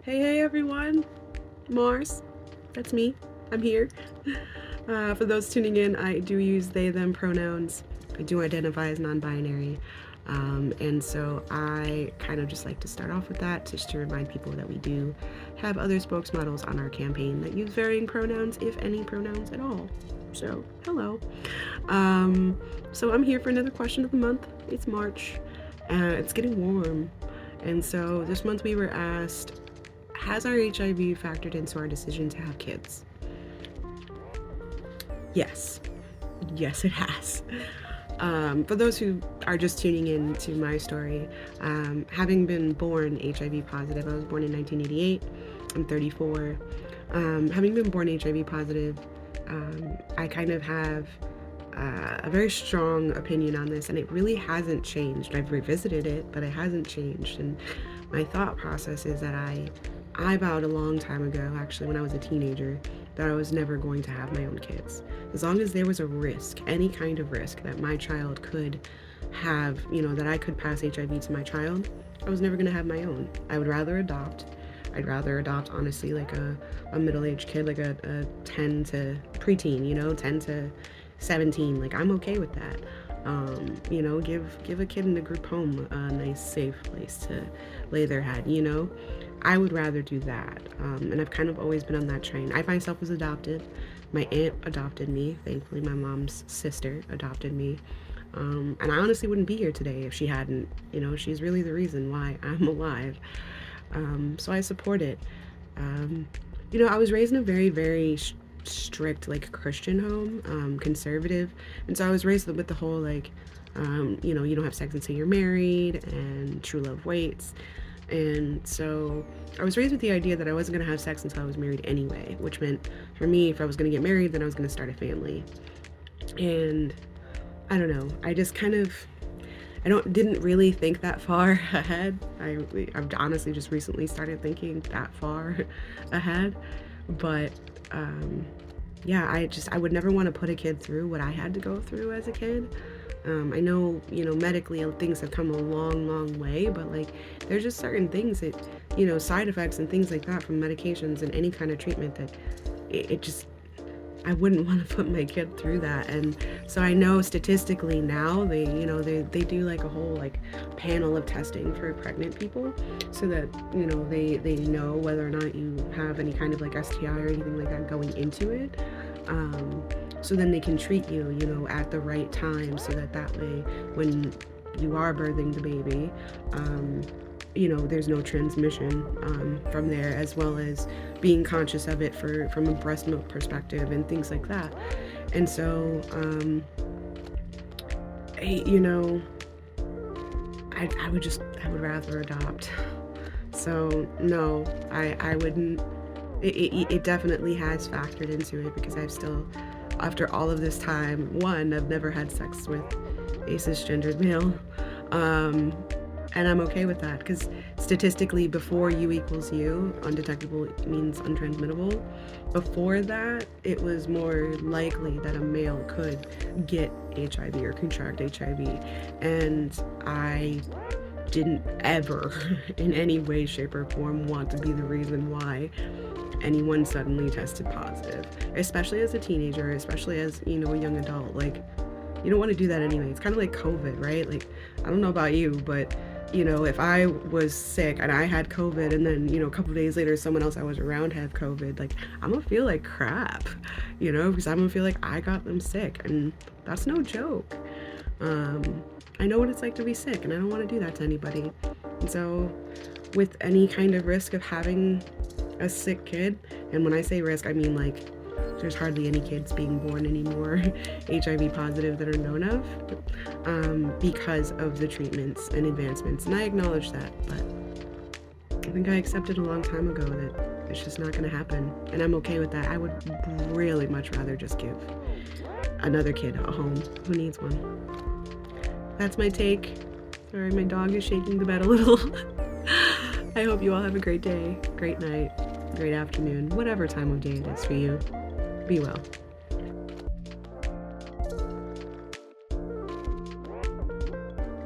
Hey everyone, Marz, that's me, I'm here. For those tuning in, I do use they, them pronouns. I do identify as non-binary. And so I kind of just like to start off with that, just to remind people that we do have other spokesmodels on our campaign that use varying pronouns, if any pronouns at all. So, hello. So I'm here for another question of the month. It's March. It's getting warm. And so this month we were asked, has our HIV factored into our decision to have kids? Yes. Yes, it has. For those who are just tuning in to my story, having been born HIV positive, I was born in 1988. I'm 34. Having been born HIV positive, I kind of have a very strong opinion on this, and it really hasn't changed. I've revisited it, but it hasn't changed. And my thought process is that I vowed a long time ago, actually when I was a teenager, that I was never going to have my own kids. As long as there was a risk, any kind of risk that my child could have, that I could pass HIV to my child, I was never going to have my own. I would rather adopt. I'd rather adopt, honestly, like a middle-aged kid, like a 10 to preteen, 10 to 17. Like, I'm okay with that. Give a kid in a group home a nice, safe place to lay their head, I would rather do that. And I've kind of always been on that train. I myself was adopted. My aunt adopted me. Thankfully, my mom's sister adopted me. And I honestly wouldn't be here today if she hadn't. She's really the reason why I'm alive. So I support it. I was raised in a very, very strict, like, Christian home, conservative. And so I was raised with the whole, like, you don't have sex until you're married, and true love waits. And so I was raised with the idea that I wasn't going to have sex until I was married anyway, which meant for me, if I was going to get married, then I was going to start a family. And I don't know, I just kind of, didn't really think that far ahead. I've honestly just recently started thinking that far ahead. But yeah, I would never want to put a kid through what I had to go through as a kid. I know, medically things have come a long, long way, but like, there's just certain things that, side effects and things like that from medications and any kind of treatment that it just, I wouldn't want to put my kid through that. And so I know statistically now they do like a whole like panel of testing for pregnant people so that, they know whether or not you have any kind of like STI or anything like that going into it. So then they can treat you, at the right time, so that way when you are birthing the baby, there's no transmission from there, as well as being conscious of it from a breast milk perspective and things like that. And so, I would rather adopt. So no, I wouldn't. It definitely has factored into it, because I've still, after all of this time, one, I've never had sex with a cisgendered male, and I'm okay with that, because statistically, before U equals U, undetectable means untransmittable. Before that, it was more likely that a male could get HIV or contract HIV, and I didn't ever, in any way, shape, or form, want to be the reason why anyone suddenly tested positive, especially as a teenager, especially as, a young adult. Like, you don't want to do that anyway. It's kind of like COVID, right? Like, I don't know about you, but, if I was sick and I had COVID and then, a couple days later someone else I was around had COVID, like, I'm gonna feel like crap, because I'm gonna feel like I got them sick, and that's no joke. I know what it's like to be sick, and I don't want to do that to anybody. And so with any kind of risk of having a sick kid, and when I say risk, I mean like there's hardly any kids being born anymore HIV positive that are known of, because of the treatments and advancements, and I acknowledge that, but I think I accepted a long time ago that it's just not going to happen, and I'm okay with that. I would really much rather just give another kid a home who needs one. That's my take. Sorry, my dog is shaking the bed a little. I hope you all have a great day, great night, great afternoon, whatever time of day it is for you. Be well.